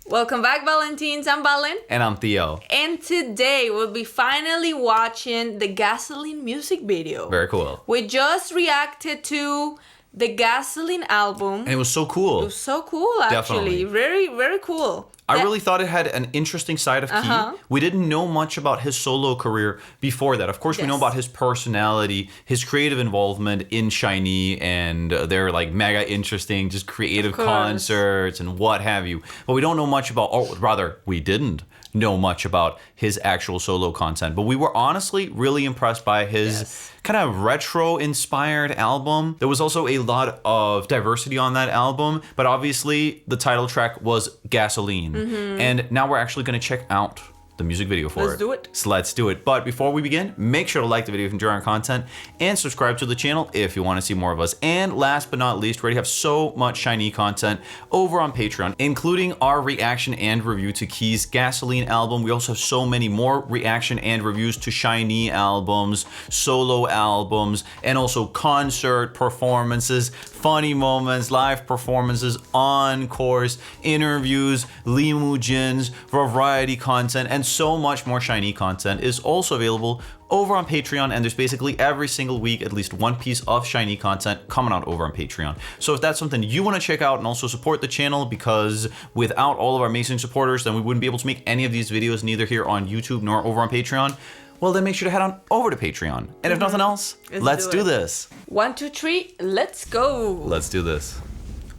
Welcome back, Valentines. I'm Valen. And I'm Theo. And today we'll be finally watching the Gasoline music video. Very cool. We just reacted to the Gasoline album. And it was so cool. It was so cool, actually. Definitely. Very, very cool. I really thought it had an interesting side of Key. We didn't know much about his solo career before that. Of course, we know about his personality, his creative involvement in SHINee, and their like mega interesting, just creative concerts and what have you. But we don't know much about, or rather, we didn't know much about his actual solo content. But we were honestly really impressed by his kind of retro-inspired album. There was also a lot of diversity on that album, but obviously the title track was Gasoline. And now we're actually going to check out the music video for it. Let's do it. So let's do it. But before we begin, make sure to like the video if you enjoy our content and subscribe to the channel if you want to see more of us. And last but not least, we already have so much SHINee content over on Patreon, including our reaction and review to Key's Gasoline album. We also have so many more reaction and reviews to SHINee albums, solo albums, and also concert performances, funny moments, live performances, encores, interviews, limousines, variety content, and so much more SHINee content is also available over on Patreon. And there's basically every single week at least one piece of SHINee content coming out over on Patreon. So if that's something you want to check out and also support the channel, because without all of our amazing supporters, then we wouldn't be able to make any of these videos, neither here on YouTube nor over on Patreon. Well, then make sure to head on over to Patreon. And if nothing else, let's do this. 1, 2, 3, let's go. Let's do this.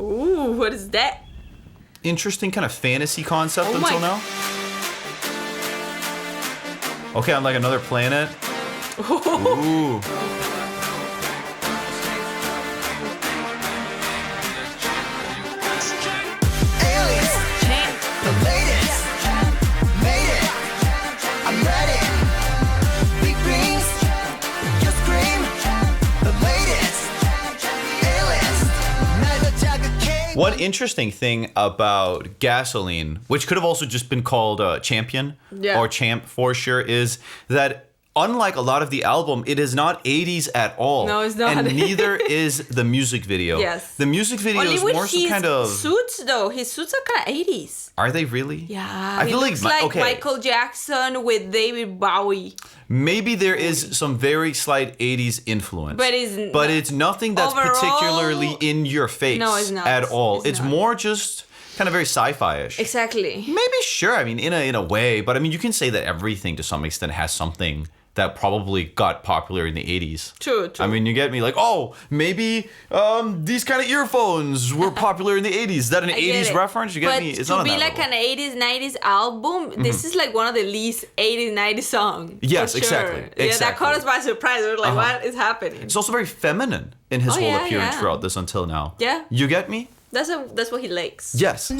Ooh, what is that? Interesting kind of fantasy concept until now. Okay, on like another planet. Ooh. One interesting thing about Gasoline, which could have also just been called Champion or Champ for sure, is that unlike a lot of the album, it is not 80s at all. No, it's not. And neither is the music video. Yes. The music video is more so kind of... suits, though. His suits are kind of 80s. Are they really? Yeah. I feel like Michael Jackson with David Bowie. Maybe there is some very slight 80s influence. But it's nothing that's particularly in your face at all. It's more just kind of very sci-fi-ish. Exactly. Maybe, sure. I mean, in a way. But I mean, you can say that everything to some extent has something that probably got popular in the 80s. True. I mean, you get me? Like, oh, maybe these kind of earphones were popular in the 80s. Is that an 80s reference? You get me? It's not to be like an 80s, 90s album, this is like one of the least 80s, 90s songs. Yes, sure. exactly. Yeah, that caught us by surprise. We were like, what is happening? It's also very feminine in his whole appearance throughout this until now. Yeah. You get me? That's what he likes. Yes.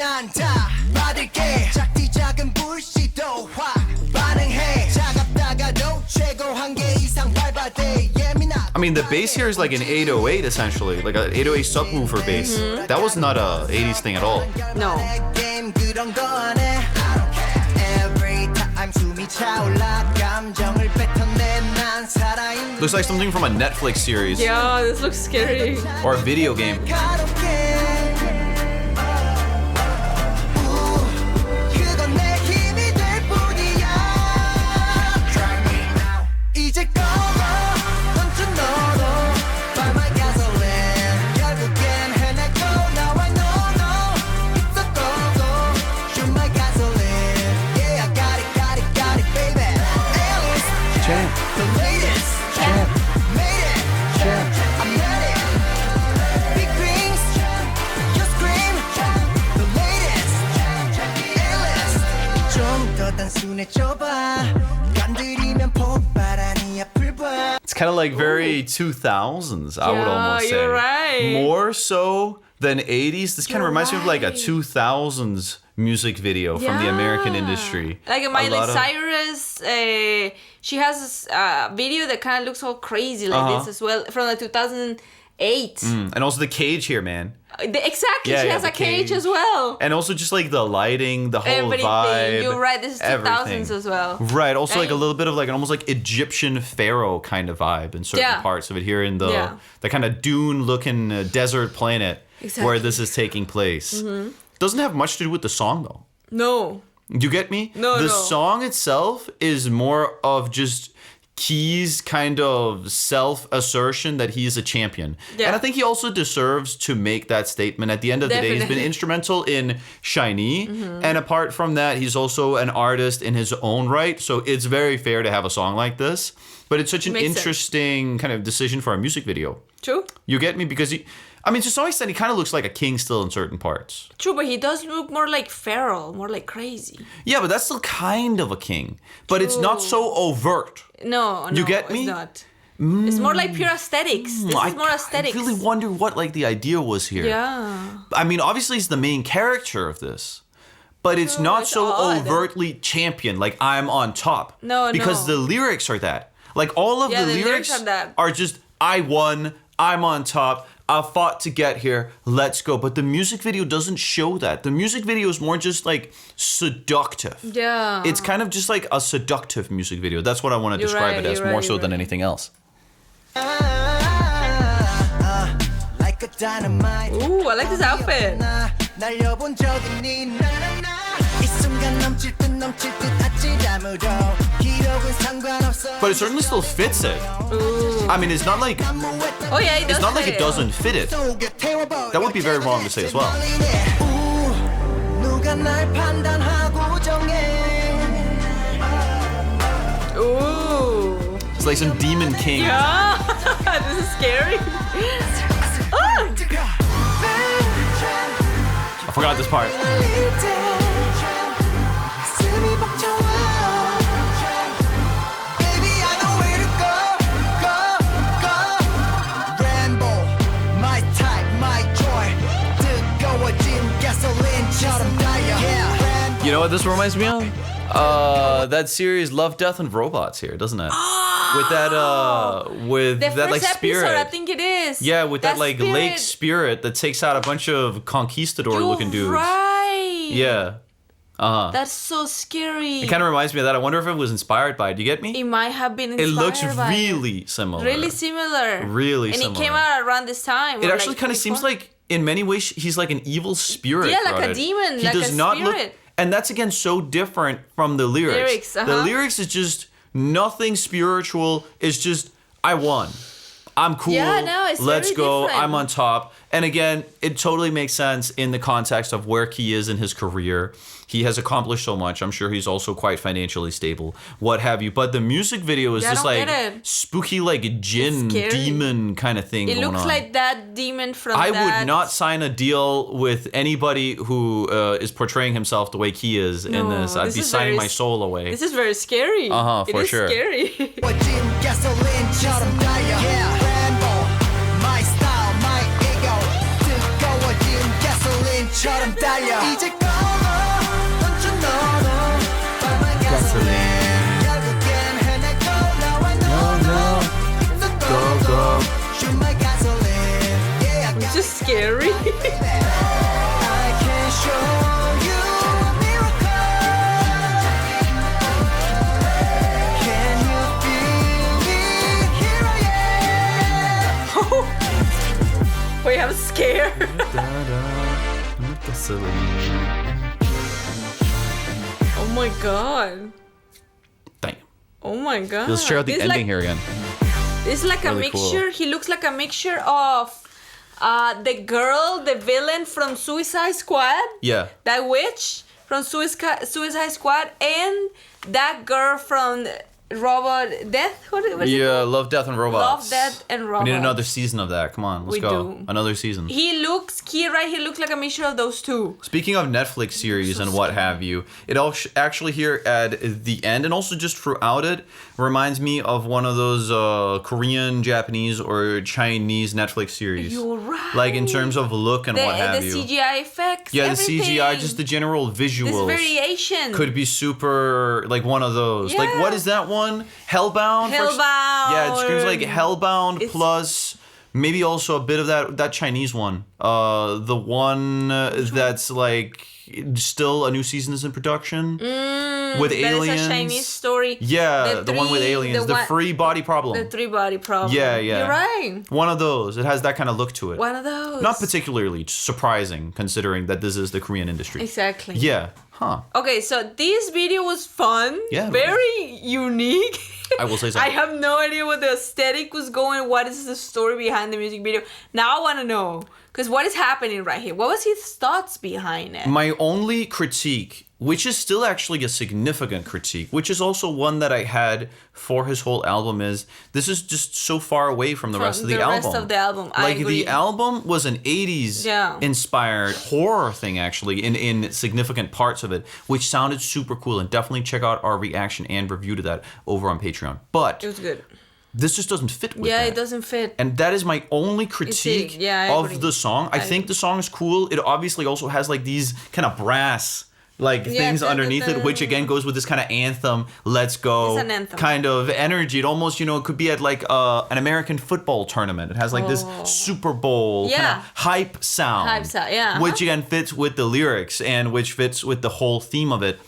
I mean, the bass here is like an 808 essentially, like an 808 subwoofer bass. That was not a 80s thing at all. No. Looks like something from a Netflix series. Yeah, this looks scary. Or a video game. It's kind of like very 2000s, I would almost say. You're right. More so than 80s. This kind of reminds me of like a 2000s music video from the American industry. Like Miley Cyrus, she has this video that kind of looks all crazy like this as well, from the 2008. And also the cage here, man. Exactly, she has a cage as well. And also just like the lighting, the whole vibe. You're right, this is 2000s as well. Right, also like a little bit of like an almost like Egyptian pharaoh kind of vibe in certain parts of it here in the kind of dune-looking desert planet where this is taking place. Doesn't have much to do with the song though. No. Do you get me? No, The no. song itself is more of just Key's kind of self-assertion that he is a champion. Yeah. And I think he also deserves to make that statement. At the end of the day, he's been Definitely. instrumental in SHINee. And apart from that, he's also an artist in his own right. So it's very fair to have a song like this. But it's such an Makes sense. interesting kind of decision for a music video. True. You get me? Because to some extent, he kind of looks like a king still in certain parts. True, but he does look more like feral, more like crazy. Yeah, but that's still kind of a king. But it's not so overt. No, You get me? It's not. It's more like pure aesthetics. This is more aesthetics. I really wonder what the idea was here. Yeah. Obviously he's the main character of this, but it's not it's so odd. overtly champion, like I'm on top. No, because the lyrics are that. Like all of Yeah, the the lyrics lyrics are that. are just I won, I'm on top. I fought to get here. Let's go. But the music video doesn't show that. The music video is more just like seductive. Yeah. It's kind of just like a seductive music video. That's what I want to You're describe right, it as, you're more right, so you're than right. anything else. Like a dynamite. Ooh, I like this outfit. 날려본 적 있니? 나나나. 이 순간 넘칠 듯 아찔함으로 기록은 상관없어. But it certainly still fits it. Ooh. It's not like Oh yeah, it does. it's not like fit it doesn't fit it. That would be very wrong to say as well. 누가 날 판단하고 정해. Ooh. It's like some demon king. Yeah. This is scary. I forgot this part. You know what this reminds me of? That series Love, Death, and Robots here, doesn't it? With that The that first like spirit. episode, I think it is. Yeah, with that like spirit. lake spirit that takes out a bunch of conquistador looking dudes. Right. Yeah. That's so scary. It kind of reminds me of that. I wonder if it was inspired by it. Do you get me? It might have been inspired It looks by really similar. really similar. Really and similar. it came out around this time. It or, actually like, kind of seems 24. like, in many ways, he's like an evil spirit. Yeah, like throughout a it. demon, He like does a not spirit. look, and that's again so different from the lyrics. The lyrics is just nothing spiritual. It's just I won. I'm cool. Yeah, no, it's Let's very go. different. I'm on top. And again, it totally makes sense in the context of where he is in his career. He has accomplished so much. I'm sure he's also quite financially stable, what have you. But the music video is Yeah, I just don't like get it. spooky, like jinn, scary. demon kind of thing It going looks on. like that demon from I that. would not sign a deal with anybody who is portraying himself the way he is in No, this. I'd this be is signing very my soul away. This is very scary. For It is sure. scary. My style, my ego. 뜨거워진 가솔린처럼 달려. 이제 걸어 던져 너로 빨간 가솔린. 결국엔 해내고 나와 너로. It's a go-go. Shoot my gasoline. Yeah, I It's just scary. I can show you a miracle. Can you feel me? Here I am. Wait, I'm scared. Oh my god. Damn. Oh my god. Let's check out the This ending like, here again. It's like a Really cool. mixture. He looks like a mixture of the girl, the villain from Suicide Squad. Yeah. That witch from Suicide Squad, and that girl from Robot Death. What is it? Yeah, Love, Death, and Robots. Love, Death, and We Robots. need another season of that. Come on, let's We go. do. Another season. He looks like a mixture of those two. Speaking of Netflix series and what have you, it all actually here at the end and also just throughout it reminds me of one of those Korean, Japanese, or Chinese Netflix series. You're right. Like in terms of look and what have The you. CGI effects. Yeah, everything. the CGI, just the general visuals. This variation. Could be super, like one of those. Like, Yeah. what is that one? Hellbound? Hellbound. Yeah, it screams like Hellbound It's- plus maybe also a bit of that Chinese one. The one that's like still a new season is in production with That aliens. is a Chinese story. Yeah, the one with aliens, the free body problem. The three body problem. Yeah. You're right. One of those. It has that kind of look to it. One of those. Not particularly surprising considering that this is the Korean industry. Exactly. Yeah, Huh. Okay, so this video was fun. Yeah, it Very unique. I will say so. I have no idea what the aesthetic was going. What is the story behind the music video? Now I want to know. Because what is happening right here? What was his thoughts behind it? My only critique, which is still actually a significant critique, which is also one that I had for his whole album, is this is just so far away from the rest of the album. The rest of the album, I agree. The album was an 80s inspired horror thing, actually, in significant parts of it, which sounded super cool. And definitely check out our reaction and review to that over on Patreon. But it was good. This just doesn't fit with that. Yeah, it doesn't fit. And that is my only critique of the song. I think the song is cool. It obviously also has like these kind of brass things underneath it, which again goes with this kind of anthem, let's go kind of energy. It almost, it could be at like an American football tournament. It has like this Super Bowl kind of hype sound. Which again fits with the lyrics and which fits with the whole theme of it.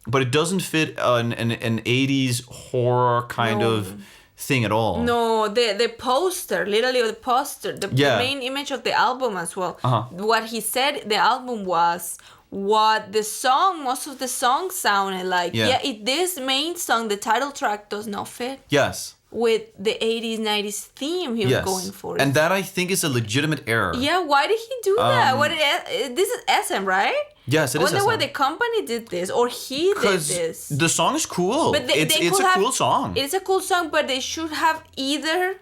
But it doesn't fit an 80s horror kind of thing at all. No, the poster, literally the poster, the main image of the album as well. What he said the album was what the song, most of the songs sounded like. This main song, the title track, does not fit. Yes. With the 80s, 90s theme he was going for. And that I think is a legitimate error. Yeah, why did he do that? This is SM, right? Yes, it is SM. I wonder why the company did this or he did this. The song is cool. But it's a cool song. It's a cool song, but they should have either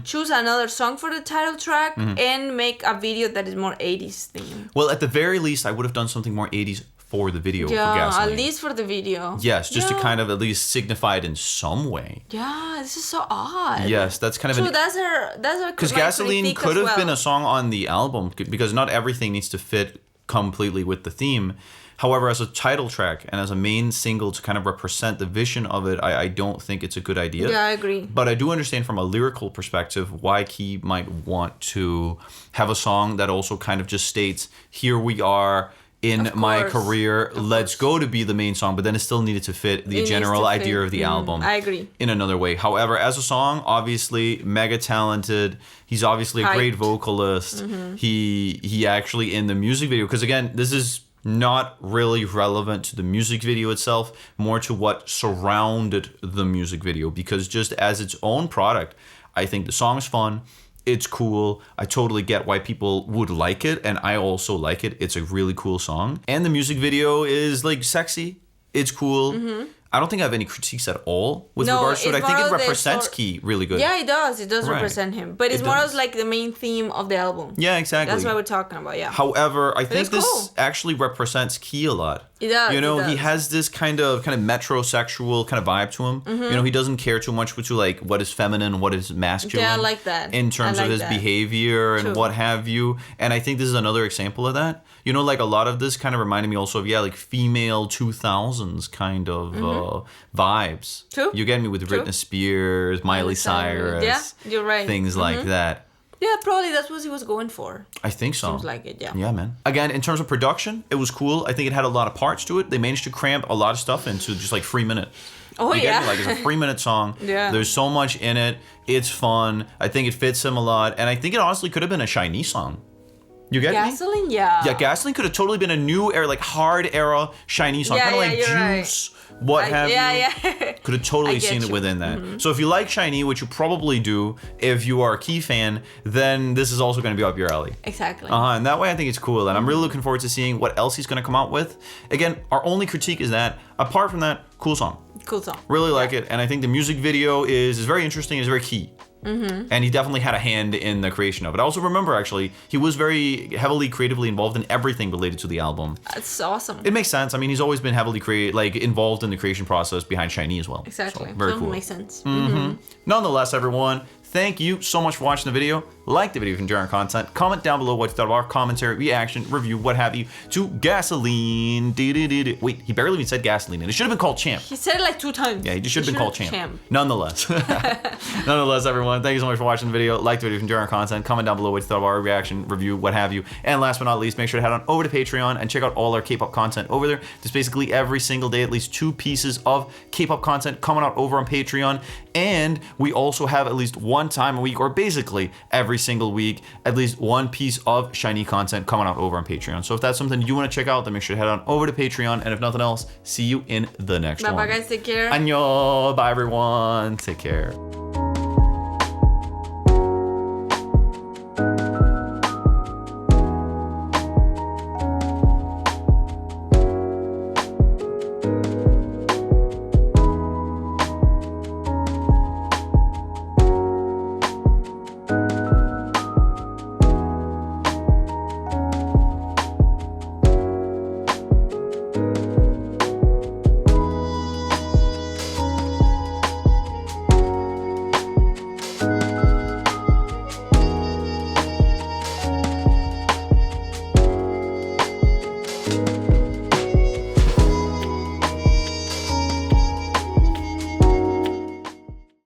choose another song for the title track and make a video that is more 80s theme. Well, at the very least, I would have done something more 80s for the video for Gasoline. At least for the video. Yes, just to kind of at least signify it in some way. Yeah, this is so odd. Yes, that's kind of so that's her because Gasoline could have been a song on the album because not everything needs to fit completely with the theme. However, as a title track and as a main single to kind of represent the vision of it, I don't think it's a good idea. Yeah, I agree. But I do understand from a lyrical perspective why he might want to have a song that also kind of just states, here we are in my career, let's go to be the main song, but then it still needed to fit the general idea of the album. I agree. In another way. However, as a song, obviously mega talented. He's obviously a great vocalist. He actually in the music video, because again, this is not really relevant to the music video itself, more to what surrounded the music video, because just as its own product, I think the song's fun. It's cool. I totally get why people would like it, and I also like it. It's a really cool song. And the music video is like sexy. It's cool. I don't think I have any critiques at all with regards to it. I think it represents Key really good. Yeah, it does. It does represent him. But it's more of like the main theme of the album. Yeah, exactly. That's what we're talking about, yeah. However, I think this actually represents Key a lot. It does. He has this kind of metrosexual kind of vibe to him. He doesn't care too much to like what is feminine, what is masculine. Yeah, I like that. In terms of his behavior and what have you. And I think this is another example of that. Like a lot of this kind of reminded me also of, like female 2000s kind of vibes. True. You get me with Britney Spears, Miley Cyrus. Yeah, you're right. Things like that. Yeah, probably that's what he was going for. I think so. Seems like it, yeah. Yeah, man. Again, in terms of production, it was cool. I think it had a lot of parts to it. They managed to cramp a lot of stuff into just like 3 minutes. Oh, you get me? Like it's a 3-minute song. Yeah. There's so much in it. It's fun. I think it fits him a lot. And I think it honestly could have been a SHINee song. You get Gasoline, me? Yeah. Yeah, Gasoline could have totally been a new era, like hard era SHINee song. Kind of like Juice, what have you. Yeah. Could have totally seen it within that. So if you like SHINee, which you probably do, if you are a Key fan, then this is also going to be up your alley. Exactly. And that way I think it's cool. And I'm really looking forward to seeing what else he's going to come out with. Again, our only critique is that, apart from that, cool song. Cool song. Really like it. And I think the music video is very interesting. It's very Key. And he definitely had a hand in the creation of it. I also remember, actually, he was very heavily creatively involved in everything related to the album. That's awesome. It makes sense. I mean, he's always been heavily involved in the creation process behind SHINee as well. Exactly. So, very cool. Makes sense. Nonetheless, everyone, thank you so much for watching the video. Like the video if you enjoy our content. Comment down below what you thought of our commentary, reaction, review, what have you, to Gasoline. Wait, he barely even said Gasoline, and it should have been called Champ. He said it like 2 times. Yeah, he just should have been called Champ. Nonetheless. Nonetheless, everyone, thank you so much for watching the video. Like the video if you enjoy our content. Comment down below what you thought of our reaction, review, what have you. And last but not least, make sure to head on over to Patreon and check out all our K-pop content over there. There's basically every single day at least 2 pieces of K-pop content coming out over on Patreon. And we also have at least 1 one time a week, or basically every single week, at least one piece of SHINee content coming out over on Patreon. So if that's something you want to check out, then make sure to head on over to Patreon. And if nothing else, see you in the next one. Bye guys, take care. Annyeong. Bye everyone. Take care.